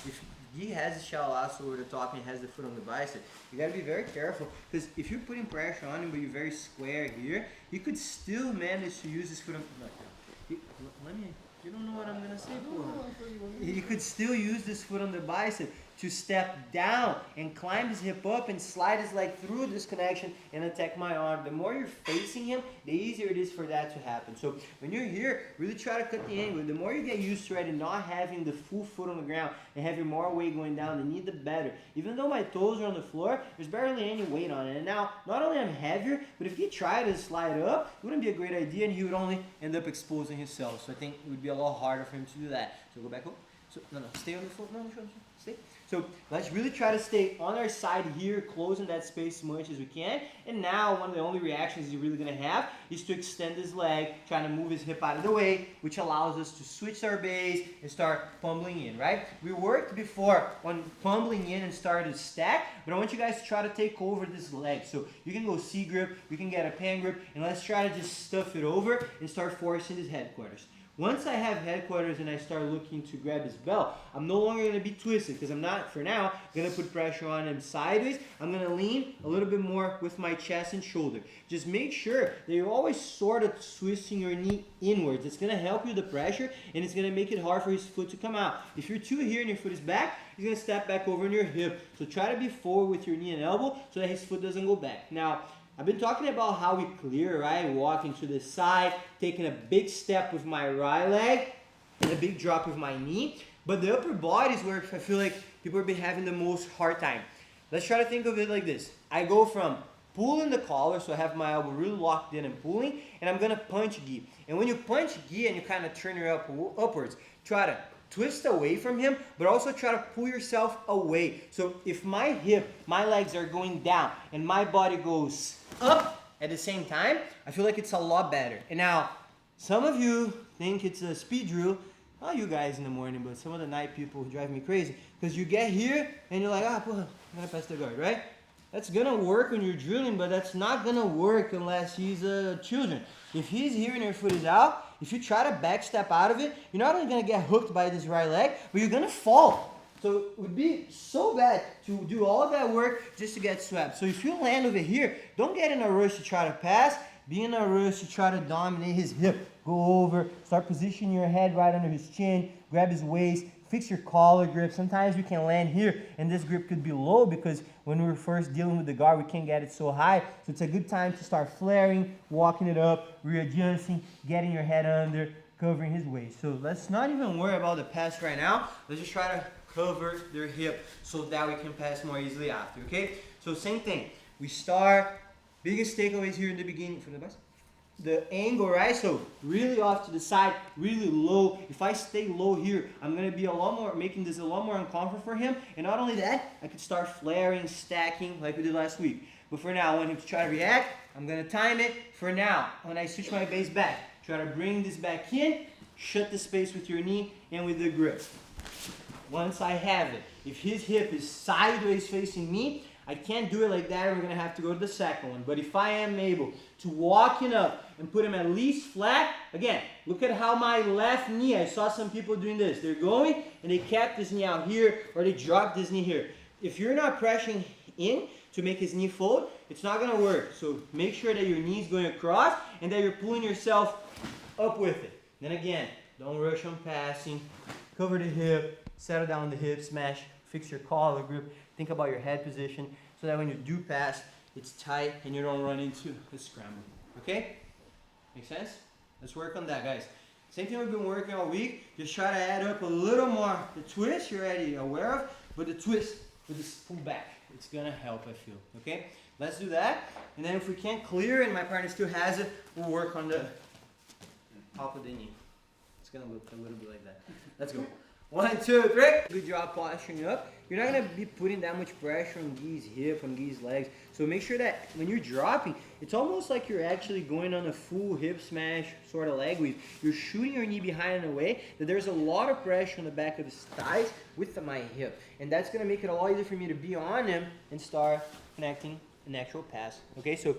if he has his shallow lasso over the top and has the foot on the bicep, you gotta be very careful, because if you're putting pressure on him but you're very square here, you could still manage to use his foot on. You don't know what I'm gonna say, You could still use this foot on the bicep to step down and climb his hip up and slide his leg through this connection and attack my arm. The more you're facing him, the easier it is for that to happen. So when you're here, really try to cut the angle. The more you get used to it and not having the full foot on the ground and having more weight going down the knee, the better. Even though my toes are on the floor, there's barely any weight on it. And now, not only I'm heavier, but if he tried to slide up, it wouldn't be a great idea and he would only end up exposing himself. So I think it would be a lot harder for him to do that. So go back up. So, no, stay on the floor. No, stay. So let's really try to stay on our side here, closing that space as much as we can. And now one of the only reactions he's really going to have is to extend his leg, trying to move his hip out of the way, which allows us to switch our base and start pummeling in, right? We worked before on pummeling in and started to stack, but I want you guys to try to take over this leg. So you can go C grip, we can get a pan grip, and let's try to just stuff it over and start forcing his headquarters. Once I have headquarters and I start looking to grab his belt, I'm no longer going to be twisted, because I'm not, for now, going to put pressure on him sideways. I'm going to lean a little bit more with my chest and shoulder. Just make sure that you're always sort of twisting your knee inwards. It's going to help you the pressure, and it's going to make it hard for his foot to come out. If you're too here and your foot is back, he's going to step back over in your hip. So try to be forward with your knee and elbow so that his foot doesn't go back. Now, I've been talking about how we clear, right? Walking to the side, taking a big step with my right leg, and a big drop with my knee. But the upper body is where I feel like people have been having the most hard time. Let's try to think of it like this. I go from pulling the collar, so I have my elbow really locked in and pulling, and I'm going to punch gi. And when you punch gi and you kind of turn your elbow upwards, try to twist away from him, but also try to pull yourself away. So if my hip, my legs are going down, and my body goes up at the same time, I feel like it's a lot better. And now, some of you think it's a speed drill. Not you guys in the morning, but some of the night people drive me crazy. Because you get here, and you're like, I'm going to pass the guard, right? That's going to work when you're drilling, but that's not going to work unless he's children. If he's here and your foot is out, if you try to back step out of it, you're not only going to get hooked by this right leg, but you're going to fall. So it would be so bad to do all that work just to get swept. So if you land over here, don't get in a rush to try to pass. Be in a rush to try to dominate his hip. Go over, start positioning your head right under his chin, grab his waist, fix your collar grip. Sometimes we can land here, and this grip could be low because when we were first dealing with the guard, we can't get it so high. So it's a good time to start flaring, walking it up, readjusting, getting your head under, covering his waist. So let's not even worry about the pass right now. Let's just try to cover their hip so that we can pass more easily after, okay? So same thing. We start, biggest takeaways here in the beginning from the best. The angle, right? So really off to the side, really low. If I stay low here, I'm going to be a lot more, making this a lot more uncomfortable for him. And not only that, I could start flaring, stacking like we did last week. But for now, I want him to try to react. I'm going to time it. For now, when I switch my base back, try to bring this back in, shut the space with your knee and with the grip. Once I have it, if his hip is sideways facing me, I can't do it like that, we're going to have to go to the second one. But if I am able to walk it up and put him at least flat, again, look at how my left knee, I saw some people doing this. They're going and they kept this knee out here or they dropped this knee here. If you're not pressing in to make his knee fold, it's not going to work. So make sure that your knee is going across and that you're pulling yourself up with it. Then again, don't rush on passing. Cover the hip, settle down the hip, smash, fix your collar grip. Think about your head position so that when you do pass, it's tight and you don't run into a scramble. Okay? Make sense? Let's work on that, guys. Same thing we've been working all week. Just try to add up a little more. The twist you're already aware of, but the twist with this pull back, it's going to help, I feel. Okay? Let's do that. And then if we can't clear and my partner still has it, we'll work on the top of the knee. It's going to look a little bit like that. Let's go. 1, 2, 3. Good job posturing up. You're not going to be putting that much pressure on Guy's hip, on Guy's legs. So make sure that when you're dropping, it's almost like you're actually going on a full hip smash sort of leg weave. You're shooting your knee behind in a way that there's a lot of pressure on the back of his thighs with my hip. And that's going to make it a lot easier for me to be on him and start connecting an actual pass. Okay, so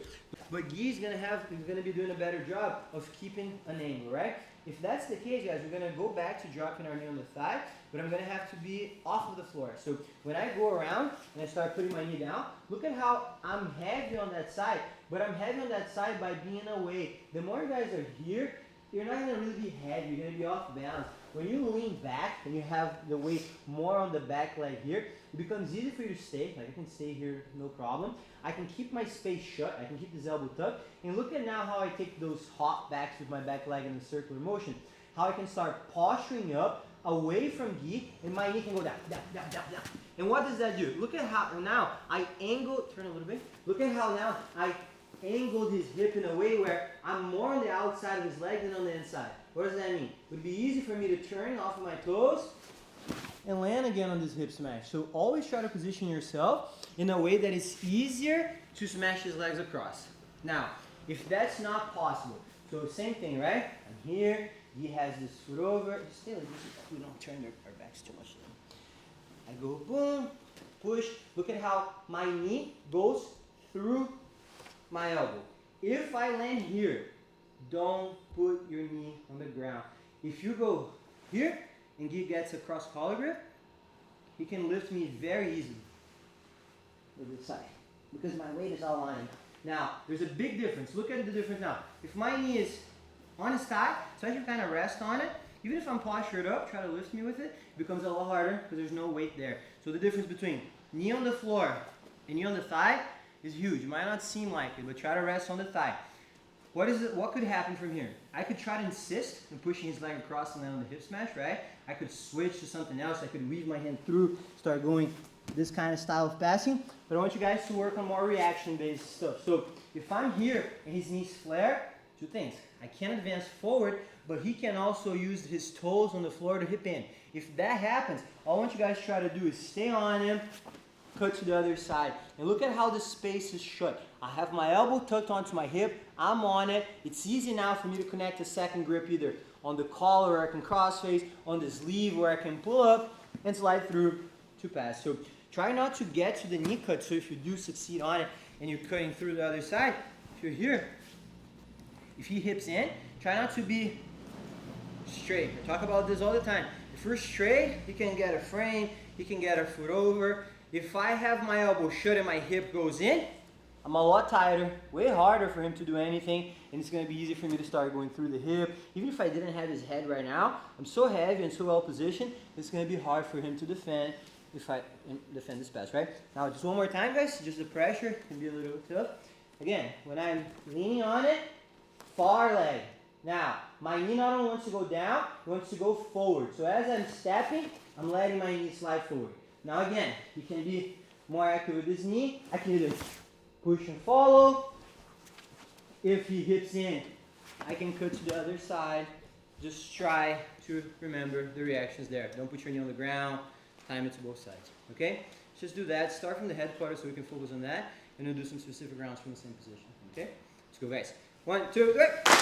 but Guy's going to be doing a better job of keeping an angle, right? If that's the case, guys, we're gonna go back to dropping our knee on the thigh, but I'm gonna have to be off of the floor. So when I go around and I start putting my knee down, look at how I'm heavy on that side, but I'm heavy on that side by being away. The more you guys are here, you're not gonna really be heavy, you're gonna be off balance. When you lean back and you have the weight more on the back leg here, it becomes easy for you to stay. Like I can stay here, no problem. I can keep my space shut, I can keep this elbow tucked, and look at now how I take those hop backs with my back leg in a circular motion. How I can start posturing up away from gi, and my knee can go down, down, down, down, down. And what does that do? Look at how now I angle, turn a little bit. Look at how now I angled his hip in a way where I'm more on the outside of his leg than on the inside. What does that mean? It would be easy for me to turn off of my toes and land again on this hip smash. So always try to position yourself in a way that is easier to smash his legs across. Now, if that's not possible, so same thing, right? I'm here, he has this foot over. Stay like this, we don't turn our backs too much. I go boom, push. Look at how my knee goes through my elbow. If I land here, don't put your knee on the ground. If you go here and he gets a cross collar grip, he can lift me very easily with this side because my weight is all on him. Now, there's a big difference. Look at the difference now. If my knee is on his thigh, so I can kind of rest on it. Even if I'm postured up, try to lift me with it, it becomes a lot harder because there's no weight there. So the difference between knee on the floor and knee on the thigh is huge. It might not seem like it, but try to rest on the thigh. What could happen from here? I could try to insist in pushing his leg across and land on the hip smash, right? I could switch to something else. I could weave my hand through, start going this kind of style of passing. But I want you guys to work on more reaction-based stuff. So if I'm here and his knees flare, two things. I can advance forward, but he can also use his toes on the floor to hip in. If that happens, all I want you guys to try to do is stay on him, cut to the other side. And look at how the space is shut. I have my elbow tucked onto my hip. I'm on it. It's easy now for me to connect a second grip either on the collar where I can cross face, on the sleeve where I can pull up and slide through to pass. So try not to get to the knee cut. So if you do succeed on it and you're cutting through the other side, if you're here, if he hips in, try not to be straight. I talk about this all the time. If we're straight, he can get a frame, he can get a foot over. If I have my elbow shut and my hip goes in, I'm a lot tighter, way harder for him to do anything, and it's going to be easy for me to start going through the hip. Even if I didn't have his head right now, I'm so heavy and so well positioned, it's going to be hard for him to defend if I defend this pass, right? Now, just one more time, guys. Just the pressure can be a little tough. Again, when I'm leaning on it, far leg. Now, my knee not only wants to go down, it wants to go forward. So as I'm stepping, I'm letting my knee slide forward. Now again, you can be more active with this knee. I can either push and follow. If he hips in, I can cut to the other side. Just try to remember the reactions there. Don't put your knee on the ground. Time it to both sides. Okay? Just do that. Start from the headquarters so we can focus on that. And then do some specific rounds from the same position. Okay? Let's go, guys. 1, 2, 3.